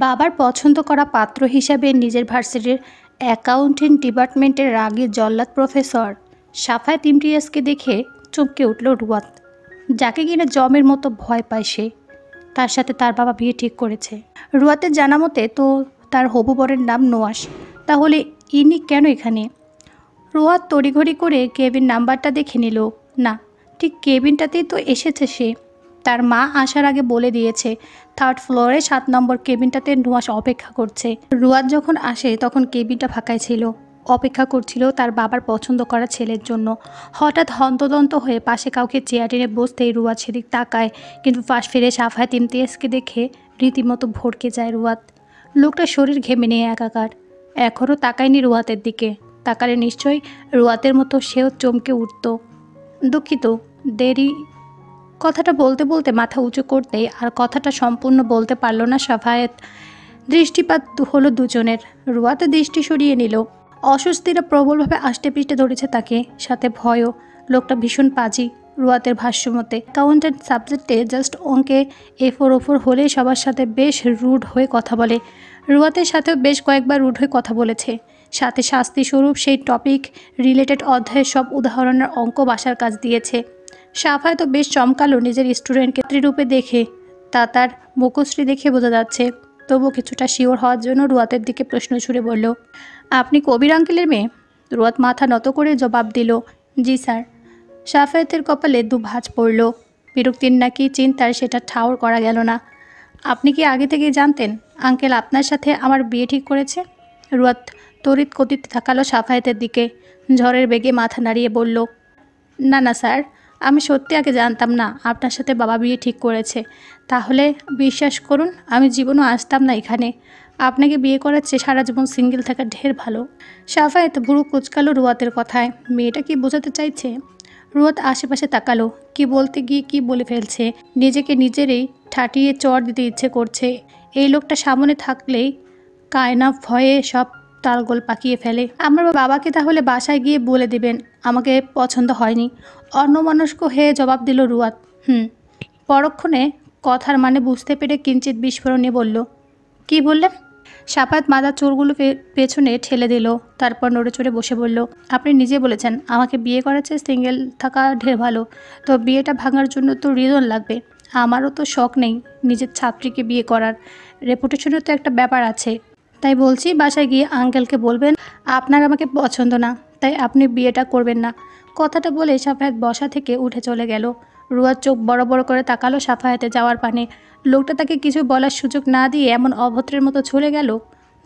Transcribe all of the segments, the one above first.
বাবার পছন্দ করা পাত্র হিসাবে নিজের ভার্সিটির অ্যাকাউন্টিং ডিপার্টমেন্টের রাগী জল্লাদ প্রফেসর সাফায়েত ইমতিয়াজকে দেখে চমকে উঠল রুয়াত, যাকে কিনা জমের মতো ভয় পায় সে। তার সাথে তার বাবা বিয়ে ঠিক করেছে। রুয়াতের জানা মতে তো তার হবু বরের নাম নোয়াস, তাহলে ইনি কেন এখানে? রুয়াত তড়িঘড়ি করে কেবিন নাম্বারটা দেখে নিল। না, ঠিক কেবিনটাতেই তো এসেছে সে। তার মা আসার আগে বলে দিয়েছে 3rd ফ্লোরে 7 নম্বর কেবিনটাতে নোয়াস অপেক্ষা করছে। রুয়াত যখন আসে তখন কেবিনটা ফাঁকাই ছিল, অপেক্ষা করছিল তার বাবার পছন্দ করা ছেলের জন্য। হঠাৎ হন্তদন্ত হয়ে পাশে কাউকে চেয়ার টেনে বসতেই রুয়াত সেদিক তাকায়, কিন্তু পাশ ফিরে সাফায়েত ইমতিয়াজকে দেখে রীতিমতো ভড়কে যায় রুয়াত। লোকটা শরীর ঘেমে নিয়ে একাকার, এখনও তাকায়নি রুয়াতের দিকে। তাকালে নিশ্চয়ই রুয়াতের মতো সেও চমকে উঠত। দুঃখিত, দেরি। কথাটা বলতে বলতে মাথা উঁচু করতেই আর কথাটা সম্পূর্ণ বলতে পারল না সাফায়েত। দৃষ্টিপাত হলো দুজনের। রুয়াতে দৃষ্টি সরিয়ে নিল। অস্বস্তিটা প্রবলভাবে আষ্টেপৃষ্টে ধরেছে তাকে, সাথে ভয়ও। লোকটা ভীষণ পাজি। রুয়াতের ভাষ্যমতে অ্যাকাউন্টেন্ট সাবজেক্টে জাস্ট অঙ্কে এফোর ওফোর হলেই সবার সাথে বেশ রুড হয়ে কথা বলে। রুয়াতের সাথেও বেশ কয়েকবার রুড হয়ে কথা বলেছে। সাথে শাস্তিস্বরূপ সেই টপিক রিলেটেড অধ্যায়ের সব উদাহরণের অঙ্ক বাসার কাজ দিয়েছে। সাফায় তো বেশ চমকালো নিজের স্টুডেন্টকে ত্রিরূপে দেখে, তা তার মুখশ্রী দেখে বোঝা যাচ্ছে। তবু কিছুটা শিওর হওয়ার জন্য রুয়াতের দিকে প্রশ্ন ছুড়ে বলল, আপনি কবির আঙ্কেলের মেয়ে? রুয়াত মাথা নত করে জবাব দিল, জি স্যার। সাফায়েতের কপালে দু ভাঁজ পড়ল। বিরক্তির নাকি চিন্তার সেটা ঠাউর করা গেল না। আপনি কি আগে থেকেই জানতেন আঙ্কেল আপনার সাথে আমার বিয়ে ঠিক করেছে? রুয়াত তড়িৎ গতিতে তাকালো সাফায়েতের দিকে, ঝড়ের বেগে মাথা নাড়িয়ে বলল, না না স্যার, আমি সত্যি আগে জানতাম না আপনার সাথে বাবা বিয়ে ঠিক করেছে। তাহলে বিশ্বাস করুন, আমি জীবনও আসতাম না এখানে। আপনাকে বিয়ে করার চেয়ে সারা জীবন সিঙ্গেল থাকা ঢের ভালো। সাফায়েত ভুরু কুচকালো রুয়াতের কথায়। মেয়েটা কি বোঝাতে চাইছে? রুয়াত আশেপাশে তাকালো, কি বলতে গিয়ে কি বলে ফেলছে। নিজেকে নিজেরই ঠাটিয়ে চড় দিতে ইচ্ছে করছে। এই লোকটা সামনে থাকলেই কায়না ভয়ে সব তালগোল পাকিয়ে ফেলে। আমার বাবাকে তাহলে বাসায় গিয়ে বলে দেবেন আমাকে পছন্দ হয়নি। অন্যমনস্ক হয়ে জবাব দিল রুয়াত। পরক্ষণে কথার মানে বুঝতে পেরে কিঞ্চিত বিস্ফোরণে বলল, কি বললেন? সাফায়েত মাথার চুলগুলো পেছনে ঠেলে দিল, তারপর নড়ে চড়ে বসে বলল, আপনি নিজে বলেছেন আমাকে বিয়ে করার চেয়ে সিঙ্গেল থাকা ঢের ভালো। তো বিয়েটা ভাঙার জন্য তো রিজন লাগবে। আমারও তো শখ নেই নিজের ছাত্রীকে বিয়ে করার। রেপুটেশনের তো একটা ব্যাপার আছে। তাই বলছি বাসায় গিয়ে আঙ্কেলকে বলবেন আপনার আমাকে পছন্দ না, তাই আপনি বিয়েটা করবেন না। কথাটা বলে সাফায়েত বসা থেকে উঠে চলে গেল। রুয়ার চোখ বড় বড় করে তাকালো সাফায়েতে যাওয়ার পানে। লোকটা তাকে কিছু বলার সুযোগ না দিয়ে এমন অভদ্রের মতো চলে গেল,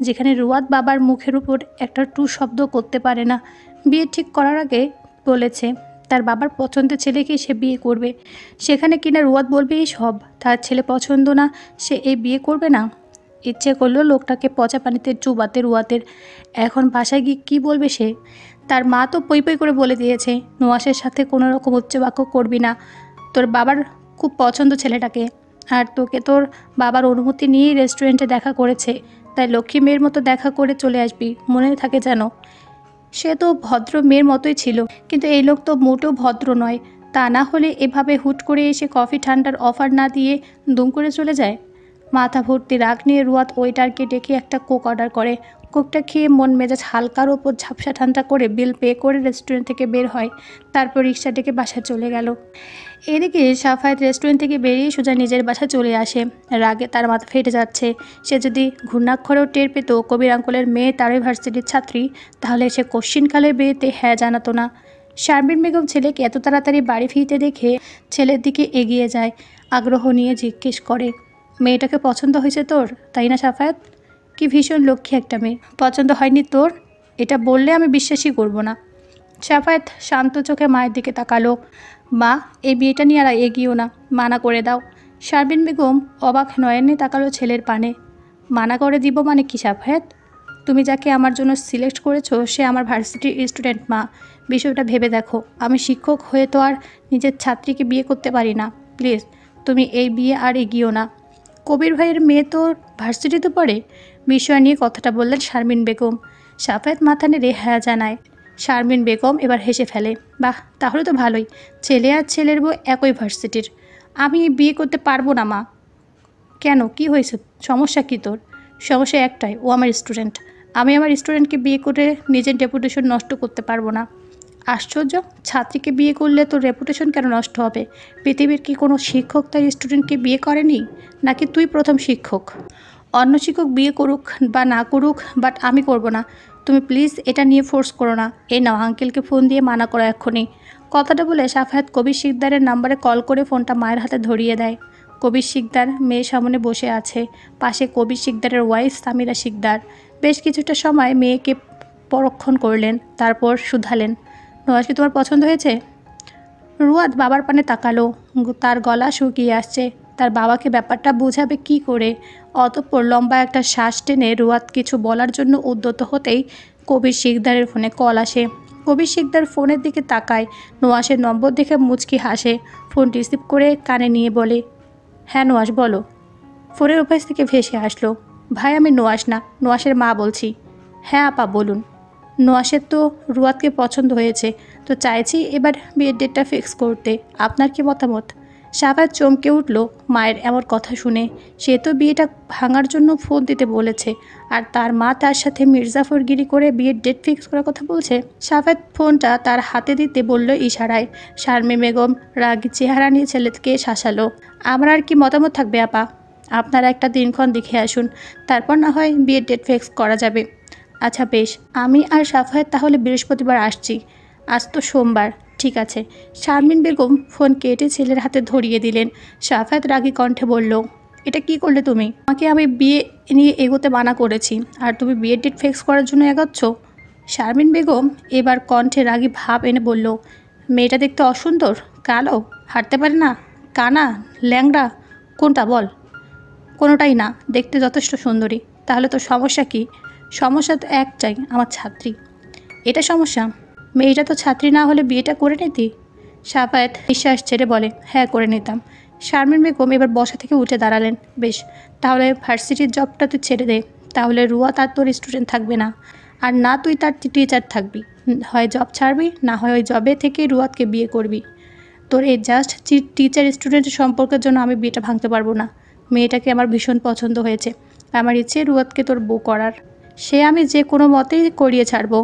যেখানে রুয়াত বাবার মুখের উপর একটা টু শব্দ করতে পারে না। বিয়ে ঠিক করার আগে বলেছে তার বাবার পছন্দের ছেলেকেই সে বিয়ে করবে, সেখানে কিনা রুয়াত বলবে এই সব তার ছেলে পছন্দ না, সে এই বিয়ে করবে না। ইচ্ছে করলো লোকটাকে পচা পানিতে চুবাতে রুয়াতের। এখন বাসায় গিয়ে কী বলবে সে? তার মা তো পই পই করে বলে দিয়েছে নোয়াসের সাথে কোনো রকম উচ্চবাক্য করবি না, তোর বাবার খুব পছন্দ ছেলেটাকে। আর তোকে তোর বাবার অনুমতি নিয়েই রেস্টুরেন্টে দেখা করেছে, তাই লক্ষ্মী মেয়ের মতো দেখা করে চলে আসবি, মনে থাকে যেন। সে তো ভদ্র মেয়ের মতোই ছিল, কিন্তু এই লোক তো মোটেও ভদ্র নয়। তা না হলে এভাবে হুট করে এসে কফি ঠান্ডার অফার না দিয়ে দুম করে চলে যায়। মাথা ভর্তি রাগ নিয়ে রুয়াত ওয়েটারকে ডেকে একটা কোক অর্ডার করে। কোকটা খেয়ে মন মেজাজ হালকার ওপর ঝাপসা ঠান্ডা করে বিল পে করে রেস্টুরেন্ট থেকে বের হয়। তারপর রিক্সা ডেকে বাসায় চলে গেল। এদিকে সাফায়েত রেস্টুরেন্ট থেকে বেরিয়ে সোজা নিজের বাসায় চলে আসে। রাগে তার মাথা ফেটে যাচ্ছে। সে যদি ঘূর্ণাক্ষরেও টের পেত কবির আঙ্কুলের মেয়ে তারই ভার্সিটির ছাত্রী, তাহলে সে কোশ্চিনকালের বিয়েতে হ্যাঁ জানাতো না। শারমিন বেগম ছেলেকে এত তাড়াতাড়ি বাড়ি ফিরতে দেখে ছেলের দিকে এগিয়ে যায়, আগ্রহ নিয়ে জিজ্ঞেস করে, মেয়েটাকে পছন্দ হয়েছে তোর, তাই না সাফায়েত? কি ভীষণ লক্ষ্মী একটা মেয়ে। পছন্দ হয়নি তোর? এটা বললে আমি বিশ্বাসই করব না। সাফায়েত শান্ত চোখে মায়ের দিকে তাকালো। মা, এই বিয়েটা নিয়ে আর এগিয়েও না, মানা করে দাও। শারমিন বেগম অবাক নয়নে তাকালো ছেলের পানে। মানা করে দিব মানে কি সাফায়েত? তুমি যাকে আমার জন্য সিলেক্ট করেছো সে আমার ভার্সিটির স্টুডেন্ট মা। বিষয়টা ভেবে দেখো, আমি শিক্ষক হয়ে তো আর নিজের ছাত্রীকে বিয়ে করতে পারি না। প্লিজ তুমি এই বিয়ে আর এগিয়েও না। কবির ভাইয়ের মেয়ে তো ভার্সিটিতে পড়ে, বিষয় নিয়ে কথাটা বললেন শারমিন বেগম। সাফায়েত মাথা নেড়ে হ্যাঁ জানায়। শারমিন বেগম এবার হেসে ফেলে, বাহ, তাহলে তো ভালোই। ছেলে আর ছেলের বউ একই ভার্সিটির। আমি বিয়ে করতে পারবো না মা। কেন, কি হয়েছে, সমস্যা কী তোর? সমস্যা একটাই, ও আমার স্টুডেন্ট। আমি আমার স্টুডেন্টকে বিয়ে করে নিজের রেপুটেশন নষ্ট করতে পারবো না। আশ্চর্য, ছাত্রীকে বিয়ে করলে তোর রেপুটেশন কেন নষ্ট হবে? পৃথিবীর কি কোনো শিক্ষক তার স্টুডেন্টকে বিয়ে করেনি? নাকি তুই প্রথম শিক্ষক? অন্য শিক্ষক বিয়ে করুক বা না করুক, বাট আমি করব না। তুমি প্লিজ এটা নিয়ে ফোর্স করো না। এই নাও, আঙ্কেলকে ফোন দিয়ে মানা করো এক্ষুনি। কথাটা বলে সাফায়াত কবির শিকদারের নাম্বারে কল করে ফোনটা মায়ের হাতে ধরিয়ে দেয়। কবির শিকদার মেয়ের সামনে বসে আছে, পাশে কবির শিকদারের ওয়াইফ সামিরা শিকদার। বেশ কিছুটা সময় মেয়েকে পরক্ষণ করলেন, তারপর শুধালেন, নওয়াজকে তোমার পছন্দ হয়েছে? রুয়াদ বাবার পানে তাকালো, তার গলা শুকিয়ে আসছে। তার বাবাকে ব্যাপারটা বোঝাবে কি করে? অতঃপর লম্বা একটা শ্বাস টেনে রুয়াদ কিছু বলার জন্য উদ্যত হতেই কবির শিকদারের ফোনে কল আসে। কবির শিকদার ফোনের দিকে তাকায়, নোয়াসের নম্বর দেখে মুচকি হাসে। ফোন রিসিভ করে কানে নিয়ে বলে, হ্যাঁ নোয়াস বলো। ফোনের উপাস থেকে ভেসে আসলো, ভাই আমি নোয়াস না, নোয়াসের মা বলছি। হ্যাঁ আপা বলুন। নোয়াসের তো রুয়াদকে পছন্দ হয়েছে, তো চাইছি এবার বিয়ের ডেটটা ফিক্স করতে। আপনার কি মতামত? সাফায়াত চমকে উঠল মায়ের এমন কথা শুনে। সে তো বিয়েটা ভাঙার জন্য ফোন দিতে বলেছে, আর তার মা তার সাথে মির্জাফরগিরি করে বিয়ের ডেট ফিক্স করার কথা বলছে। সাফায়াত ফোনটা তার হাতে দিতে বলল ইশারায়। শারমিন বেগম রাগী চেহারা নিয়ে ছেলেকে শাসালো, আমার আর কি মতামত থাকবে আপা? আপনারা একটা দিনক্ষণ দেখে আসুন, তারপর না হয় বিয়ের ডেট ফিক্স করা যাবে। আচ্ছা বেশ, আমি আর সাফায়াত তাহলে বৃহস্পতিবার আসছি। আজ তো সোমবার, ঠিক আছে। শারমিন বেগম ফোন কেটে ছেলের হাতে ধরিয়ে দিলেন। সাফায়াত রাগী কণ্ঠে বলল, এটা কি করলে তুমি? আমাকে আমি বিয়ে নিয়ে এগোতে মানা করেছি, আর তুমি বিয়ের ডেট ফিক্স করার জন্য এগোচ্ছ? শারমিন বেগম এবার কণ্ঠে রাগী ভাব এনে বলল, মেয়েটা দেখতে অসুন্দর, কালো, হাঁটতে পারে না, কানা, ল্যাংড়া, কোনটা বল? কোনোটাই না, দেখতে যথেষ্ট সুন্দরী। তাহলে তো সমস্যা কি? সমস্যা তো একটাই, আমার ছাত্রী। এটা সমস্যা? মেয়েটা তো ছাত্রী না হলে বিয়েটা করে নিতি? সাফায়াত নিঃশ্বাস ছেড়ে বলে, হ্যাঁ করে নিতাম। শারমিন বেগম এবার বসা থেকে উঠে দাঁড়ালেন। বেশ, তাহলে ভার্সিটির জবটা তুই ছেড়ে দে। তাহলে রুয়া তার তোর স্টুডেন্ট থাকবে না, আর না তুই তার টিচার থাকবি। হয় জব ছাড়বি, না হয় ওই জবে থেকে রুয়াতকে বিয়ে করবি। তোর এই জাস্ট টিচার স্টুডেন্টের সম্পর্কের জন্য আমি বিয়েটা ভাঙতে পারবো না। মেয়েটাকে আমার ভীষণ পছন্দ হয়েছে। আমার ইচ্ছে রুয়াতকে তোর বউ করার। সে আমি যে কোনো মতেই করিয়ে ছাড়বো।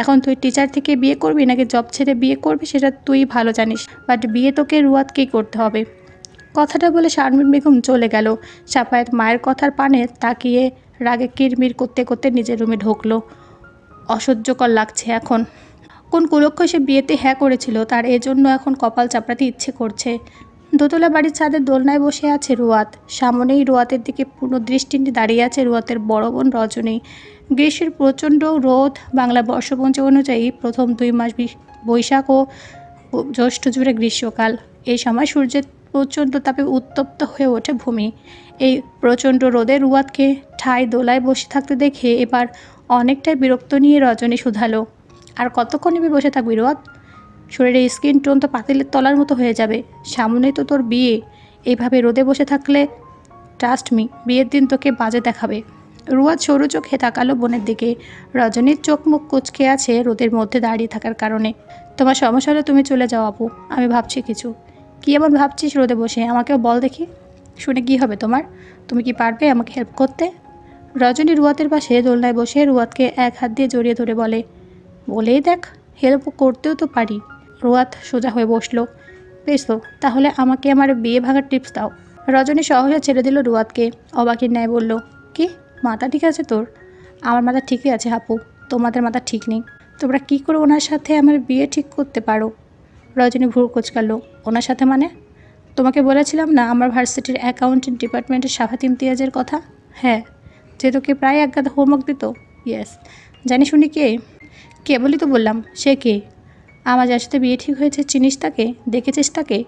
এখন তুই টিচার থেকে বিয়ে করবি নাকি জব ছেড়ে বিয়ে করবি সেটা তুই ভালো জানিস, বাট বিয়ে তোকে রুয়াতকেই করতে হবে। কথাটা বলে শারমিন বেগম চলে গেল। সাফায়াত মায়ের কথার পানে তাকিয়ে রাগে কিরমির করতে করতে নিজের রুমে ঢুকলো। অসহ্যকর লাগছে এখন। কোন কুলক্ষে সে বিয়েতে হ্যাঁ করেছিল, তার এজন্য এখন কপাল চাপড়াতে ইচ্ছে করছে। দোতলা বাড়ির ছাদের দোলনায় বসে আছে রুয়াত। সামনেই রুয়াতের দিকে পূর্ণ দৃষ্টি নিয়ে দাঁড়িয়ে আছে রুয়াতের বড় বোন রজনী। গ্রীষ্মের প্রচণ্ড রোদ, বাংলা বর্ষপঞ্জি অনুযায়ী প্রথম 2 মাস বৈশাখ ও জ্যৈষ্ঠ জুড়ে গ্রীষ্মকাল। এই সময় সূর্যের প্রচণ্ড তাপে উত্তপ্ত হয়ে ওঠে ভূমি। এই প্রচণ্ড রোদে রুয়াতকে ঠায় দোলায় বসে থাকতে দেখে এবার অনেকটাই বিরক্ত নিয়ে রজনী শুধালো, আর কতক্ষণ এভাবে বসে থাকবি রোদ? শরীরের স্কিন টোন তো পাতিলের তলার মতো হয়ে যাবে। সামনেই তো তোর বিয়ে। এইভাবে রোদে বসে থাকলে ট্রাস্ট মি, বিয়ের দিন তোকে বাজে দেখাবে। রুয়াদ সরু চোখে তাকালো বোনের দিকে। রজনীর চোখ মুখ কুচকে আছে রোদের মধ্যে দাঁড়িয়ে থাকার কারণে। তোমার সমস্যা হলে তুমি চলে যাও আপু, আমি ভাবছি কিছু। কী এমন ভাবছিস রোদে বসে? আমাকেও বল দেখি। শুনে কী হবে তোমার? তুমি কি পারবে আমাকে হেল্প করতে? রজনী রুয়াতের পাশে দোলনায় বসে রুয়াতকে এক হাত দিয়ে জড়িয়ে ধরে বলে, বলেই দেখ, হেল্প করতেও তো পারি। রুয়াত সোজা হয়ে বসলো। বেশ তো, তাহলে আমাকে আমার বিয়ে ভাঙার টিপস দাও। রজনী সহজে ছেড়ে দিল রুয়াতকে। অবাকের ন্যায় বলল, কি মাথা ঠিক আছে তোর? আমার মাথা ঠিকই আছে আপু, তোমাদের মাথা ঠিক নেই। তোমরা কি করে ওনার সাথে আমার বিয়ে ঠিক করতে পারো? রজনী ভুরু কোচকালো। ওনার সাথে মানে? তোমাকে বলেছিলাম না আমার ভার্সিটির অ্যাকাউন্টিং ডিপার্টমেন্টের সাফায়াত ইমতিয়াজের কথা? হ্যাঁ। যে তোকে প্রায় একগাদা হোমওয়ার্ক দিত? ইয়েস। জানি শুনি কে? কেবলই তো বললাম, সে কে? আমার যার সাথে বিয়ে ঠিক হয়েছে, চিনিস তাকে? দেখেছিস তাকে?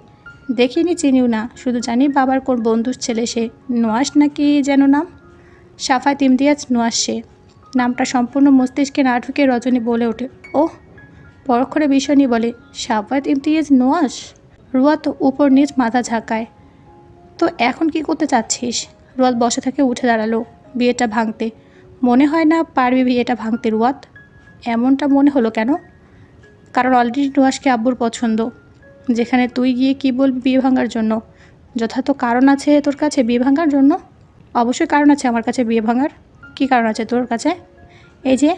দেখিনি, চিনিও না, শুধু জানি বাবার কোন বন্ধুর ছেলে সে। নোয়াস নাকি যেন নাম। সাফায়াত ইমতিয়াজ নোয়াস সে। নামটা সম্পূর্ণ মস্তিষ্কে না ঢুকে রজনী বলে ওঠে, ওহ। পরক্ষণে বিষয় নিয়ে বলে, সাফায়াত ইমতিয়াজ নোয়াস? রুয়াত উপর নিচ মাথা ঝাঁকায়। তো এখন কি করতে চাচ্ছিস? রুয়াত বসা থেকে উঠে দাঁড়ালো। বিয়েটা ভাঙতে। মনে হয় না পারবি বিয়েটা ভাঙতে রুয়াত। এমনটা মনে হলো কেন? কারণ অলরেডি নোয়াসকে আব্বুর পছন্দ। যেখানে তুই গিয়ে কি বলবি বিয়ে ভাঙার জন্য? যথার্থ কারণ আছে তোর কাছে বিয়ে ভাঙার জন্য? অবশ্যই কারণ আছে আমার কাছে বিয়ে ভাঙার। কী কারণ আছে তোর কাছে? এই যে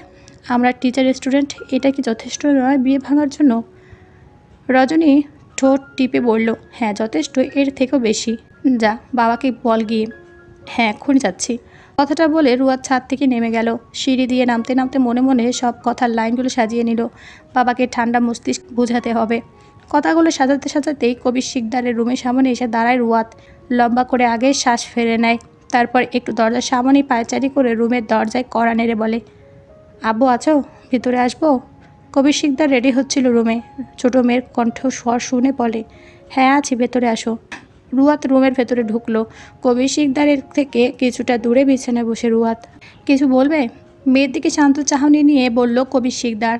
আমরা টিচার স্টুডেন্ট, এটা কি যথেষ্ট নয় বিয়ে ভাঙার জন্য? রজনী ঠোঁট টিপে বলল, হ্যাঁ যথেষ্ট, এর থেকেও বেশি। যা বাবাকে বল গিয়ে। হ্যাঁ এক্ষুনি যাচ্ছি। কথাটা বলে রুয়াদ ছাদ থেকে নেমে গেল। সিঁড়ি দিয়ে নামতে নামতে মনে মনে সব কথার লাইনগুলো সাজিয়ে নিল। বাবাকে ঠান্ডা মস্তিষ্ক বোঝাতে হবে। কথাগুলো সাজাতে সাজাতেই কবির শিকদারের রুমের সামনে এসে দাঁড়ায় রুয়াদ। লম্বা করে আগে শ্বাস ফেলে নেয়, তারপর একটু দরজার সামনেই পায়চারি করে রুমের দরজায় কড়া নেড়ে বলে, আব্বু আছো? ভিতরে আসবো? কবির শিকদার রেডি হচ্ছিল রুমে। ছোটো মেয়ের কণ্ঠ স্বর শুনে বলে, হ্যাঁ আছি, ভেতরে আসো। রুয়াত রুমের ভেতরে ঢুকলো। কবির শিকদারের থেকে কিছুটা দূরে বিছানায় বসে রুয়াত। কিছু বলবে? মেয়ের দিকে শান্ত চাহনি নিয়ে বলল কবির শিকদার।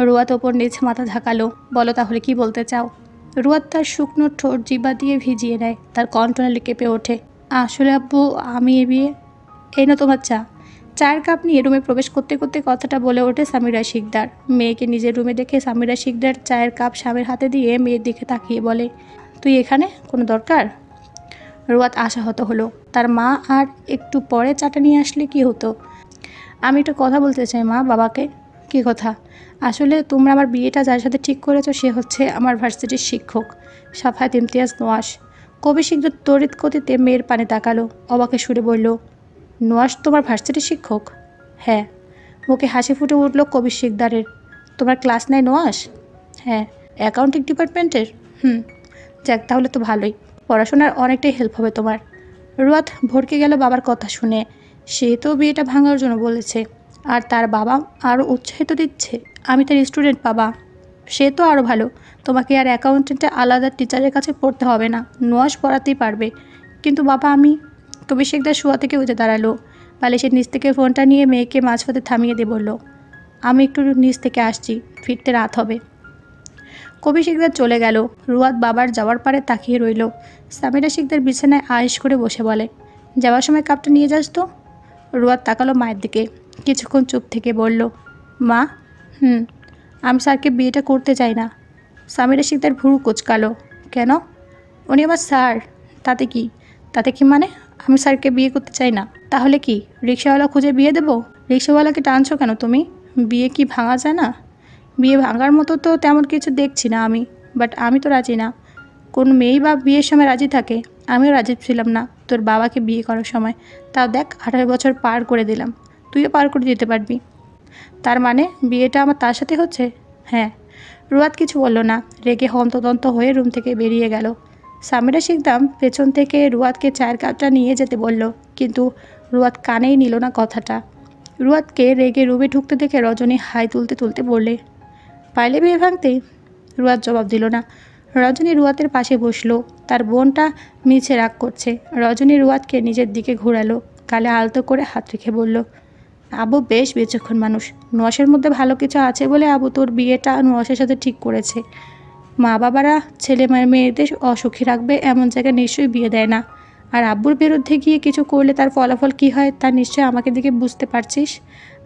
রুয়াত ওপর নিচ মাথা ঝাঁকালো। বলো তাহলে কি বলতে চাও? রুয়াত তার শুকনো ঠোঁট জিহ্বা দিয়ে ভিজিয়ে নেয়। তার কণ্ঠনালী কেঁপে ওঠে। আসলে আব্বু, আমি এ বিয়ে। এই না তোমার চা। চায়ের কাপ নিয়ে রুমে প্রবেশ করতে করতে কথাটা বলে ওঠে সামিরা শিকদার। মেয়েকে নিজের রুমে দেখে সামিরা শিকদার চায়ের কাপ স্বামীর হাতে দিয়ে মেয়ের দিকে তাকিয়ে বলে, তুই এখানে? কোনো দরকার? রুয়াত আশাহত হলো। তার মা আর একটু পরে চাটা নিয়ে আসলে কি হতো? আমি একটু কথা বলতে চাই মা, বাবাকে। কী কথা? আসলে তোমরা আমার বিয়েটা যার সাথে ঠিক করেছো সে হচ্ছে আমার ভার্সিটির শিক্ষক, সাফায়াত ইমতিয়াজ নোয়াস। কবি শিকদার তড়িৎ গতিতে মেয়ের পানে তাকালো। অবাকে সুরে বলল, নোয়াস তোমার ভার্সিটির শিক্ষক? হ্যাঁ। মুখে হাসি ফুটে উঠল কবির শিকদারের। তোমার ক্লাস নেয় নোয়াস? হ্যাঁ। অ্যাকাউন্টিং ডিপার্টমেন্টের? যাক, তাহলে তো ভালোই, পড়াশোনার অনেকটাই হেল্প হবে তোমার। রুয়াত ভড়কে গেল বাবার কথা শুনে। সে তো বিয়েটা ভাঙার জন্য বলেছে, আর তার বাবা আরও উৎসাহিত দিচ্ছে, আমি তার স্টুডেন্ট বাবা। সে তো আরও ভালো, তোমাকে আর অ্যাকাউন্টেন্টে আলাদা টিচারের কাছে পড়তে হবে না, নোয়াস পড়াতেই পারবে। কিন্তু বাবা আমি। কবির শিকদার শোয়া থেকে উঠে দাঁড়ালো। বালিশের নিচ থেকে ফোনটা নিয়ে মেয়েকে মাঝপথে থামিয়ে দিয়ে বলল, আমি একটু নিচ থেকে আসছি, ফিরতে রাত হবে। কবি শিকদার চলে গেল। রুয়াদ বাবার যাওয়ার পারে তাকিয়ে রইল। সামিরা শিকদার বিছানায় আয়েশ করে বসে বলে, যাওয়ার সময় কাপটা নিয়ে যাস তো। রুয়াদ তাকালো মায়ের দিকে। কিছুক্ষণ চুপ থেকে বলল, মা? আমি স্যারকে বিয়েটা করতে চাই না। সামিরা শিকদার ভুরু কুচকালো। কেন? উনি আমার স্যার। তাতে কি? তাতে কি মানে? আমি স্যারকে বিয়ে করতে চাই না। তাহলে কি রিক্সাওয়ালা খুঁজে বিয়ে দেবো? রিক্সাওয়ালাকে টানছো কেন তুমি? বিয়ে কি ভাঙা যায় না? বিয়ে ভাঙার মতো তো তেমন কিছু দেখছি না আমি, বাট আমি তো রাজি না। কোন মেয়েই বা বিয়ের সময় রাজি থাকে? আমিও রাজি ছিলাম না তোর বাবাকে বিয়ে করার সময়। তাও দেখ 18 বছর পার করে দিলাম, তুইও পার করে দিতে পারবি। তার মানে বিয়েটা আমার তার সাথে হচ্ছে? হ্যাঁ। রুয়াদ কিছু বলল না, রেগে হন্তদন্ত হয়ে রুম থেকে বেরিয়ে গেল। সামিরা শিকদার পেছন থেকে রুয়াদকে চায়ের কাপটা নিয়ে যেতে বলল, কিন্তু রুয়াদ কানেই নিল না কথাটা। রুয়াদকে রেগে রুমে ঢুকতে দেখে রজনী হাই তুলতে তুলতে বললে, পাইলে বিয়ে ভাঙতে? রুয়াদ জবাব দিল না। রজনী রুয়াদের পাশে বসলো। তার বোনটা মিছে রাগ করছে। রজনী রুয়াদকে নিজের দিকে ঘোরালো, গালে আলতো করে হাত রেখে বলল, আবু বেশ বিচক্ষণ মানুষ। নোয়াসের মধ্যে ভালো কিছু আছে বলে আবু তোর বিয়েটা নোয়াসের সাথে ঠিক করেছে। মা বাবারা ছেলে মেয়েদের অসুখী রাখবে এমন জায়গায় নিশ্চয়ই বিয়ে দেয় না। আর আব্বুর বিরুদ্ধে গিয়ে কিছু করলে তার ফলাফল কী হয় তা নিশ্চয়ই আমাকে দেখে বুঝতে পারছিস।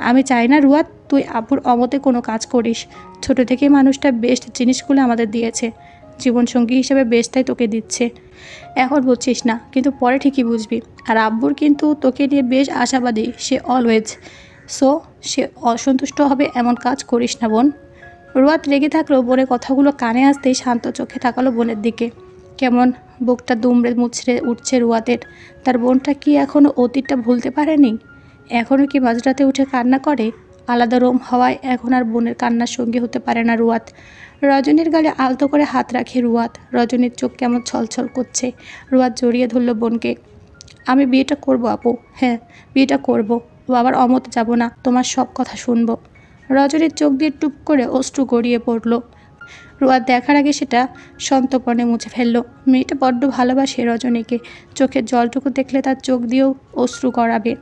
আমি চাই না রুয়াদ তুই আব্বুর অমতে কোনো কাজ করিস। ছোট থেকে মানুষটা বেস্ট জিনিসগুলো আমাদের দিয়েছে, জীবনসঙ্গী হিসেবে বেস্টটাই তোকে দিচ্ছে। এখন বুঝছিস না, কিন্তু পরে ঠিকই বুঝবি। আর আব্বুর কিন্তু তোকে নিয়ে বেশ আশাবাদী, সে অলওয়েজ। সো সে অসন্তুষ্ট হবে এমন কাজ করিস না বোন। রুয়াদ রেগে থাকলেও বোনের কথাগুলো কানে আসতেই শান্ত চোখে তাকালো বোনের দিকে। কেমন বুকটা দুমড়ে মুচড়ে উঠছে রুয়াদের। তার বোনটা কি এখনও অতীতটা ভুলতে পারেনি? এখনও কি মাঝরাতে উঠে কান্না করে? আলাদা রুম হওয়ায় এখন আর বোনের কান্নার সঙ্গী হতে পারে না রুয়াদ। রজনীর গালে আলতো করে হাত রাখে রুয়াদ। রজনীর চোখ কেমন ছলছল করছে। রুয়াদ জড়িয়ে ধরল বোনকে। আমি বিয়েটা করব আপু, হ্যাঁ বিয়েটা করব। বাবার অমতে যাব না, তোমার সব কথা শুনবো। রজনীর চোখ দিয়ে টুপ করে অশ্রু গড়িয়ে পড়ল। রুয়াদ দেখার আগে সেটা সন্তর্পণে মুছে ফেলল। মেয়েটা বড্ড ভালোবাসে রজনীকে, চোখের জলটুকু দেখলে তার চোখ দিয়েও অশ্রু গড়াবে।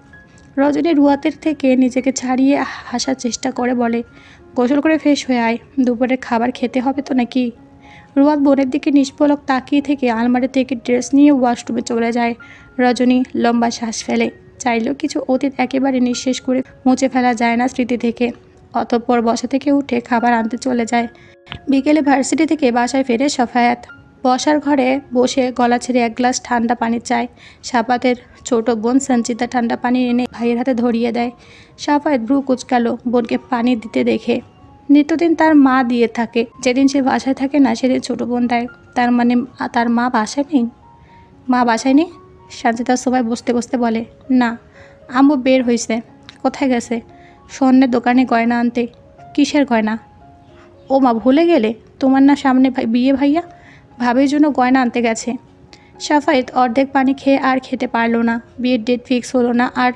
রজনী রুয়াদের থেকে নিজেকে ছাড়িয়ে হাসার চেষ্টা করে বলে, গোসল করে ফ্রেশ হয়ে আয়, দুপুরের খাবার খেতে হবে তো নাকি? রুয়াদ বোনের দিকে নিষ্পলক তাকিয়ে থেকে আলমারি থেকে ড্রেস নিয়ে ওয়াশরুমে চলে যায়। রজনী লম্বা শ্বাস ফেলে। চাইলেও কিছু অতীত একেবারে নিঃশেষ করে মুছে ফেলা যায় না স্মৃতি থেকে। অতঃপর বসা থেকে উঠে খাবার আনতে চলে যায়। বিকেলে ভার্সিটি থেকে বাসায় ফেরে সাফায়াত। বসার ঘরে বসে গলা ছেড়ে এক গ্লাস ঠান্ডা পানি চায়। সাফাতের ছোট বোন সঞ্চিতা ঠান্ডা পানি এনে ভাইয়ের হাতে ধরিয়ে দেয়। সাফাত ভ্রু কুচকালো বোনকে পানি দিতে দেখে। নিত্যদিন তার মা দিয়ে থাকে, যেদিন সে বাসায় থাকে না সেদিন ছোট বোন দেয়। তার মানে তার মা বাসায় নেই? মা বাসায় নেই? সঞ্চিতা সবাই বসতে বসতে বলে। না, আম্মু বের হয়েছে। কোথায় গেছে? স্বর্ণের দোকানে গয়না আনতে। কিসের গয়না? ও মা, ভুলে গেলে? তোমার না সামনে বিয়ে ভাইয়া, ভাবির জন্য গয়না আনতে গেছে। সাফায়েত অর্ধেক পানি খেয়ে আর খেতে পারলো না। বিয়ের ডেট ফিক্স হলো না, আর